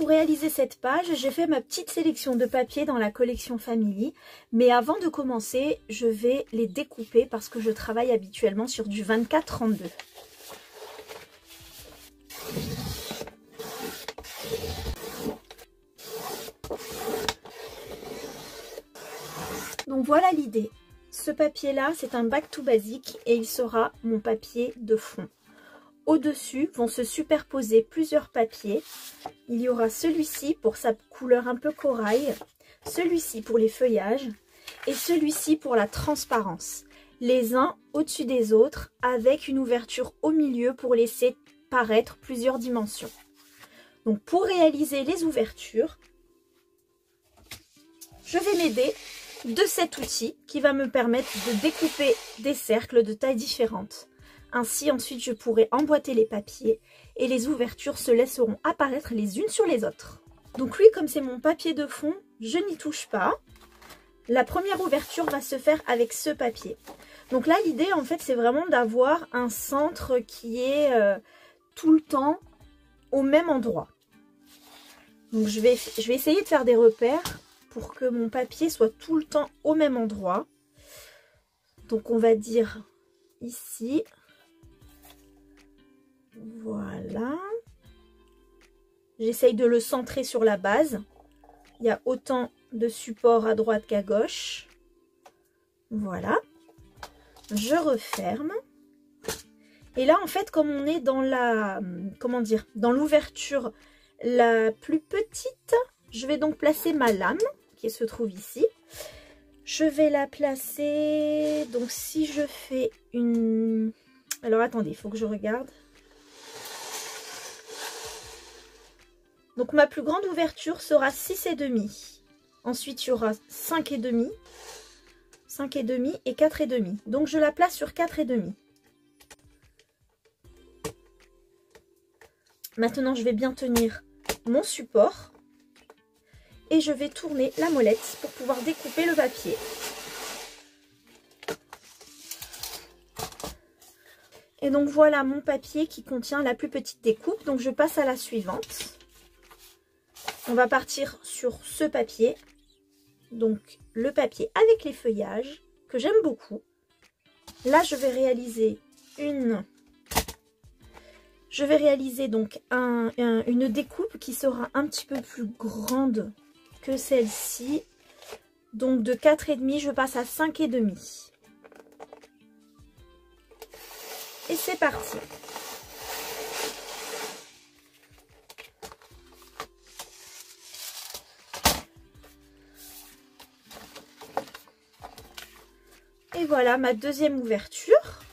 réaliser cette page, j'ai fait ma petite sélection de papiers dans la collection Family. Mais avant de commencer, je vais les découper parce que je travaille habituellement sur du 24-32. Donc voilà l'idée. Ce papier-là, c'est un back to basic et il sera mon papier de fond. Au-dessus vont se superposer plusieurs papiers. Il y aura celui-ci pour sa couleur un peu corail, celui-ci pour les feuillages et celui-ci pour la transparence. Les uns au-dessus des autres avec une ouverture au milieu pour laisser paraître plusieurs dimensions. Donc pour réaliser les ouvertures, je vais m'aider de cet outil qui va me permettre de découper des cercles de tailles différentes. Ainsi, ensuite, je pourrai emboîter les papiers et les ouvertures se laisseront apparaître les unes sur les autres. Donc lui, comme c'est mon papier de fond, je n'y touche pas. La première ouverture va se faire avec ce papier. Donc là, l'idée, en fait, c'est vraiment d'avoir un centre qui est tout le temps au même endroit. Donc je vais essayer de faire des repères pour que mon papier soit tout le temps au même endroit. Donc on va dire ici. Voilà. J'essaye de le centrer sur la base. Il y a autant de support à droite qu'à gauche. Voilà. Je referme. Et là, en fait, comme on est dans la, comment dire, dans l'ouverture la plus petite, je vais donc placer ma lame qui se trouve ici. Je vais la placer, donc si je fais une... Alors attendez, il faut que je regarde. Donc ma plus grande ouverture sera 6,5. Ensuite, il y aura 5,5, 5,5 et 4,5. Donc je la place sur 4,5. Maintenant, je vais bien tenir mon support. Et je vais tourner la molette pour pouvoir découper le papier. Et donc voilà mon papier qui contient la plus petite découpe. Donc je passe à la suivante. On va partir sur ce papier. Donc le papier avec les feuillages que j'aime beaucoup. Là je vais réaliser donc une découpe qui sera un petit peu plus grande que celle-ci. Donc de 4,5 je passe à 5,5. Et c'est parti. Et voilà ma deuxième ouverture.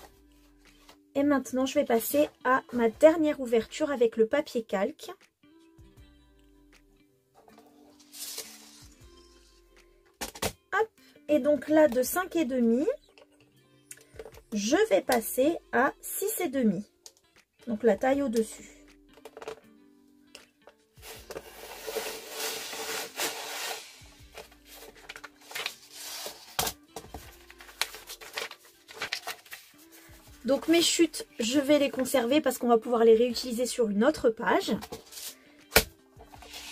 Et maintenant je vais passer à ma dernière ouverture avec le papier calque. Et donc là, de 5,5, je vais passer à 6,5. Donc la taille au-dessus. Donc mes chutes, je vais les conserver parce qu'on va pouvoir les réutiliser sur une autre page.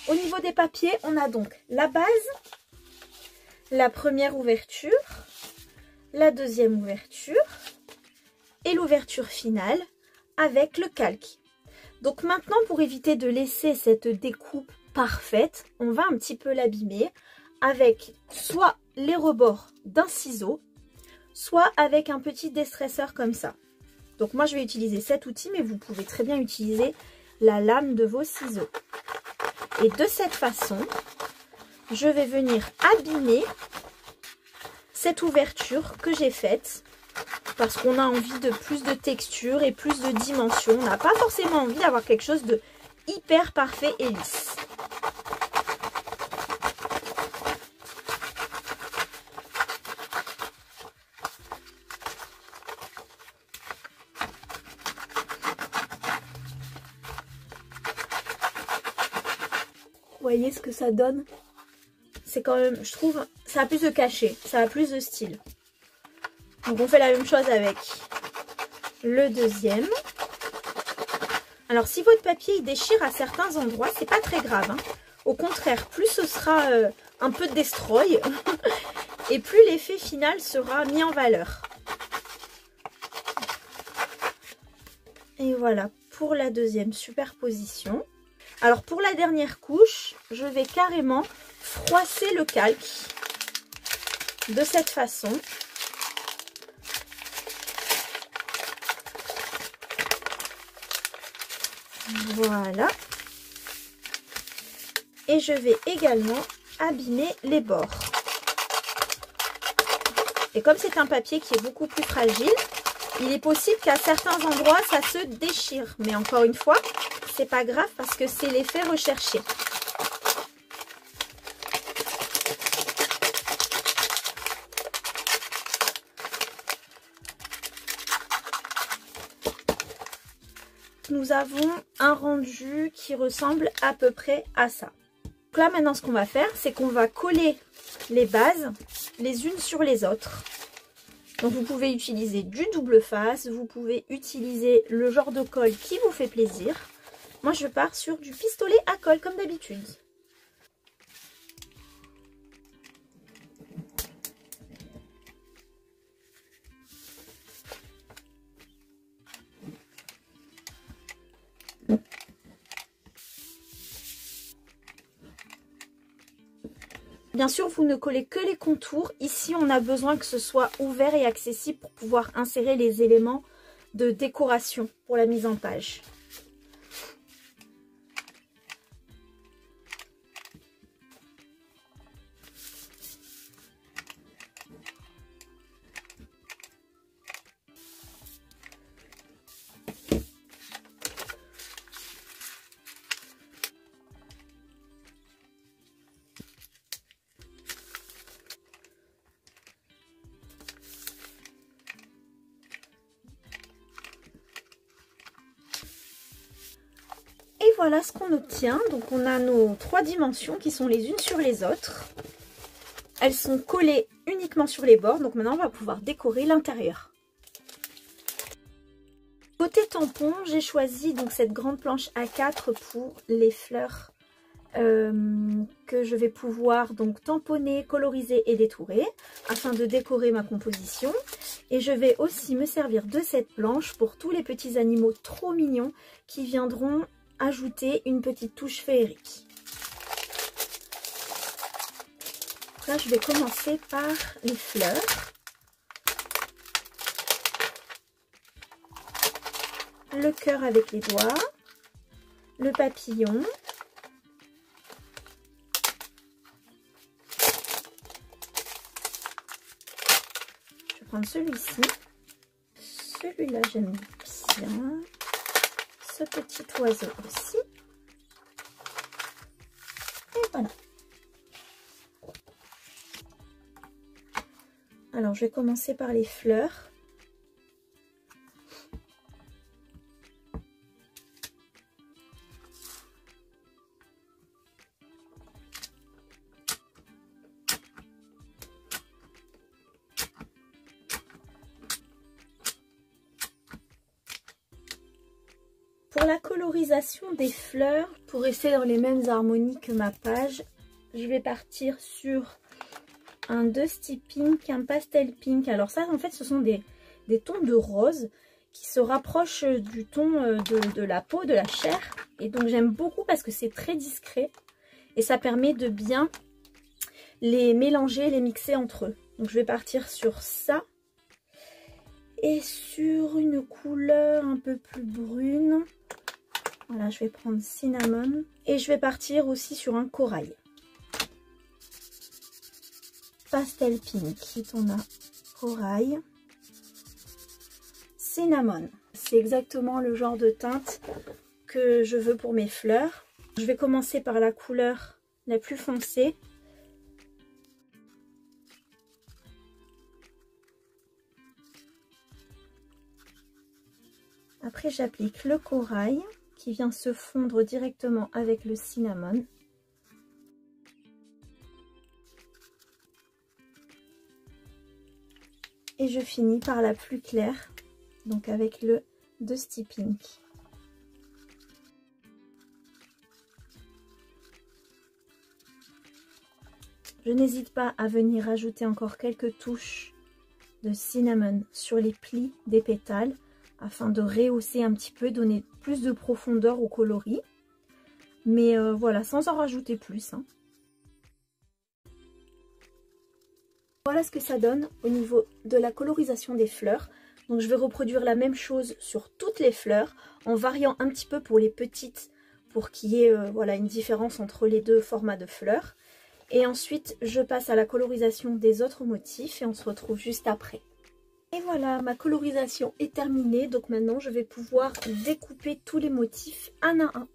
Au niveau des papiers, on a donc la base, la première ouverture, la deuxième ouverture et l'ouverture finale avec le calque. Donc maintenant, pour éviter de laisser cette découpe parfaite, on va un petit peu l'abîmer avec soit les rebords d'un ciseau, soit avec un petit destresseur comme ça. Donc moi je vais utiliser cet outil, mais vous pouvez très bien utiliser la lame de vos ciseaux. Et de cette façon, je vais venir abîmer cette ouverture que j'ai faite parce qu'on a envie de plus de texture et plus de dimension. On n'a pas forcément envie d'avoir quelque chose de hyper parfait et lisse. Voyez ce que ça donne. C'est quand même, je trouve, ça a plus de cachet, ça a plus de style. Donc on fait la même chose avec le deuxième. Alors si votre papier il déchire à certains endroits, c'est pas très grave, hein. Au contraire, plus ce sera un peu destroy et plus l'effet final sera mis en valeur. Et voilà pour la deuxième superposition. Alors pour la dernière couche, je vais carrément froisser le calque de cette façon. Voilà. Et je vais également abîmer les bords. Et comme c'est un papier qui est beaucoup plus fragile, il est possible qu'à certains endroits ça se déchire. Mais encore une fois, c'est pas grave parce que c'est l'effet recherché. Nous avons un rendu qui ressemble à peu près à ça. Donc là maintenant ce qu'on va faire, c'est qu'on va coller les bases les unes sur les autres. Donc vous pouvez utiliser du double face, vous pouvez utiliser le genre de colle qui vous fait plaisir. Moi je pars sur du pistolet à colle comme d'habitude. Bien sûr, vous ne collez que les contours. Ici, on a besoin que ce soit ouvert et accessible pour pouvoir insérer les éléments de décoration pour la mise en page. Et voilà ce qu'on obtient. Donc on a nos 3 dimensions qui sont les unes sur les autres. Elles sont collées uniquement sur les bords. Donc maintenant on va pouvoir décorer l'intérieur. Côté tampon, j'ai choisi donc cette grande planche A4 pour les fleurs que je vais pouvoir donc tamponner, coloriser et détourer afin de décorer ma composition. Et je vais aussi me servir de cette planche pour tous les petits animaux trop mignons qui viendront ajouter une petite touche féerique. Donc là je vais commencer par les fleurs. Le cœur avec les doigts, le papillon, je vais prendre celui-ci, celui-là j'aime bien, ce petit oiseau aussi, et voilà. Alors je vais commencer par les fleurs. Pour la colorisation des fleurs, pour rester dans les mêmes harmonies que ma page, je vais partir sur un Dusty Pink, un Pastel Pink. Alors ça, en fait, ce sont des tons de rose qui se rapprochent du ton de la peau, de la chair. Et donc j'aime beaucoup parce que c'est très discret et ça permet de bien les mélanger, les mixer entre eux. Donc je vais partir sur ça. Et sur une couleur un peu plus brune, voilà, je vais prendre Cinnamon. Et je vais partir aussi sur un corail. Pastel Pink, on a corail. Cinnamon, c'est exactement le genre de teinte que je veux pour mes fleurs. Je vais commencer par la couleur la plus foncée. Après, j'applique le corail qui vient se fondre directement avec le cinnamon. Et je finis par la plus claire, donc avec le Dusty Pink. je n'hésite pas à venir ajouter encore quelques touches de cinnamon sur les plis des pétales afin de rehausser un petit peu, donner plus de profondeur au coloris. Mais voilà, sans en rajouter plus, hein. Voilà ce que ça donne au niveau de la colorisation des fleurs. Donc je vais reproduire la même chose sur toutes les fleurs en variant un petit peu pour les petites pour qu'il y ait voilà, une différence entre les deux formats de fleurs. Et ensuite je passe à la colorisation des autres motifs et on se retrouve juste après. Et voilà, ma colorisation est terminée. Donc maintenant je vais pouvoir découper tous les motifs un à un.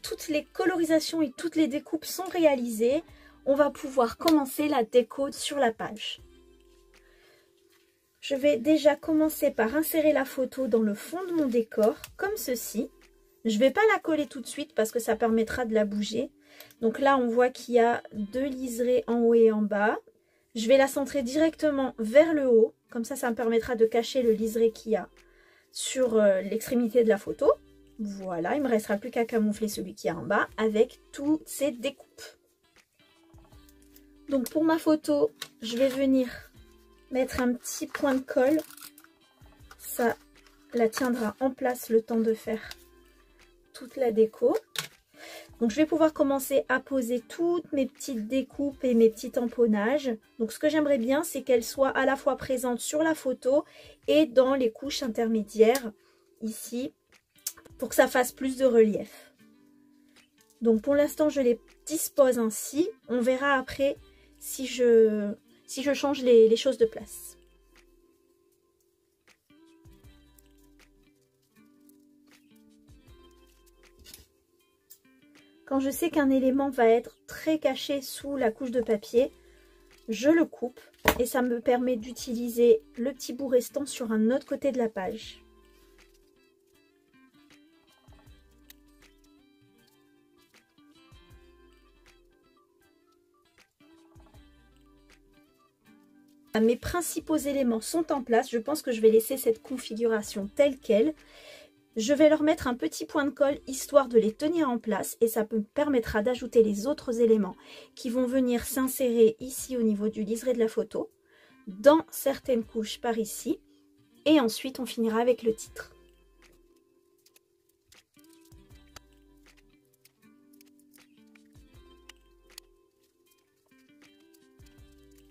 Toutes les colorisations et toutes les découpes sont réalisées. On va pouvoir commencer la déco sur la page. Je vais déjà commencer par insérer la photo dans le fond de mon décor, comme ceci. Je ne vais pas la coller tout de suite parce que ça permettra de la bouger. Donc là, on voit qu'il y a 2 liserés en haut et en bas. Je vais la centrer directement vers le haut. Comme ça me permettra de cacher le liseré qu'il y a sur l'extrémité de la photo. Voilà, il ne me restera plus qu'à camoufler celui qui est en bas avec toutes ces découpes. Donc pour ma photo, je vais venir mettre un petit point de colle. Ça la tiendra en place le temps de faire toute la déco. Donc je vais pouvoir commencer à poser toutes mes petites découpes et mes petits tamponnages. Donc ce que j'aimerais bien, c'est qu'elles soient à la fois présentes sur la photo et dans les couches intermédiaires ici, pour que ça fasse plus de relief. Donc pour l'instant je les dispose ainsi. On verra après si je change les choses de place. Quand je sais qu'un élément va être très caché sous la couche de papier, je le coupe et ça me permet d'utiliser le petit bout restant sur un autre côté de la page. Mes principaux éléments sont en place. Je pense que je vais laisser cette configuration telle qu'elle. Je vais leur mettre un petit point de colle histoire de les tenir en place et ça me permettra d'ajouter les autres éléments qui vont venir s'insérer ici au niveau du liseré de la photo, dans certaines couches par ici, et ensuite on finira avec le titre.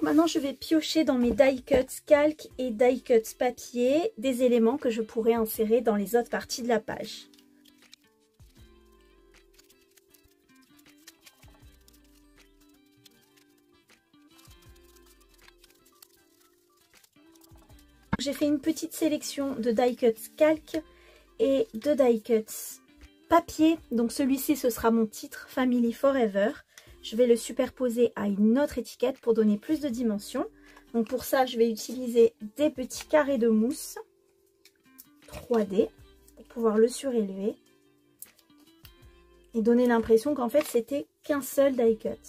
Maintenant, je vais piocher dans mes die cuts calque et die cuts papier des éléments que je pourrais insérer dans les autres parties de la page. J'ai fait une petite sélection de die cuts calque et de die cuts papier. Donc celui-ci, ce sera mon titre Family Forever. Je vais le superposer à une autre étiquette pour donner plus de dimension. Donc pour ça, je vais utiliser des petits carrés de mousse 3D pour pouvoir le surélever et donner l'impression qu'en fait c'était qu'un seul die cut.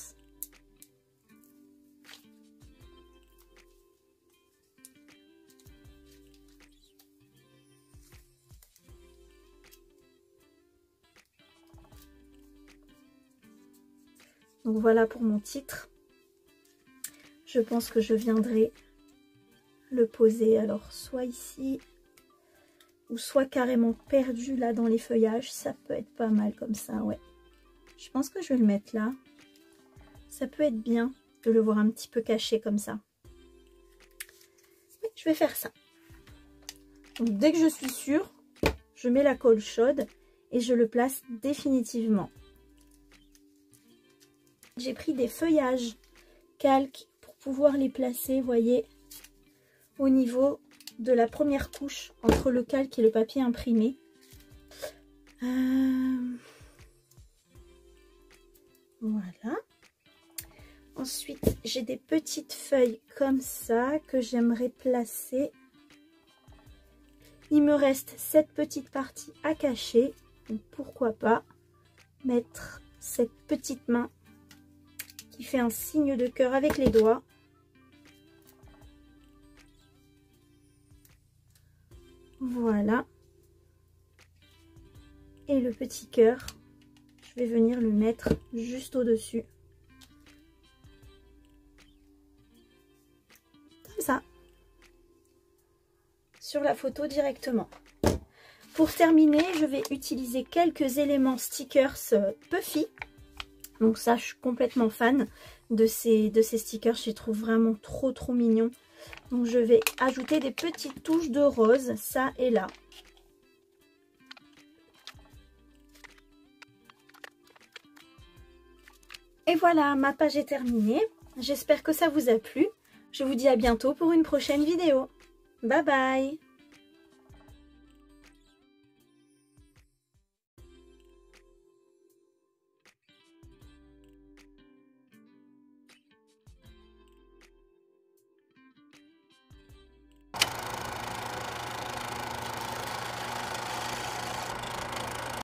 Donc voilà pour mon titre. Je pense que je viendrai le poser alors soit ici ou soit carrément perdu là dans les feuillages. Ça peut être pas mal comme ça, ouais. Je pense que je vais le mettre là. Ça peut être bien de le voir un petit peu caché comme ça. Oui, je vais faire ça. Donc dès que je suis sûre, je mets la colle chaude et je le place définitivement. J'ai pris des feuillages calque pour pouvoir les placer, vous voyez, au niveau de la première couche entre le calque et le papier imprimé. Voilà. Ensuite, j'ai des petites feuilles comme ça que j'aimerais placer. Il me reste cette petite partie à cacher. Donc pourquoi pas mettre cette petite main qui fait un signe de cœur avec les doigts. Voilà. Et le petit cœur, je vais venir le mettre juste au-dessus. Comme ça. Sur la photo directement. Pour terminer, je vais utiliser quelques éléments stickers Puffy. Donc ça, je suis complètement fan de ces stickers. Je les trouve vraiment trop mignons. Donc je vais ajouter des petites touches de rose, ça et là. Et voilà, ma page est terminée. J'espère que ça vous a plu. Je vous dis à bientôt pour une prochaine vidéo. Bye bye!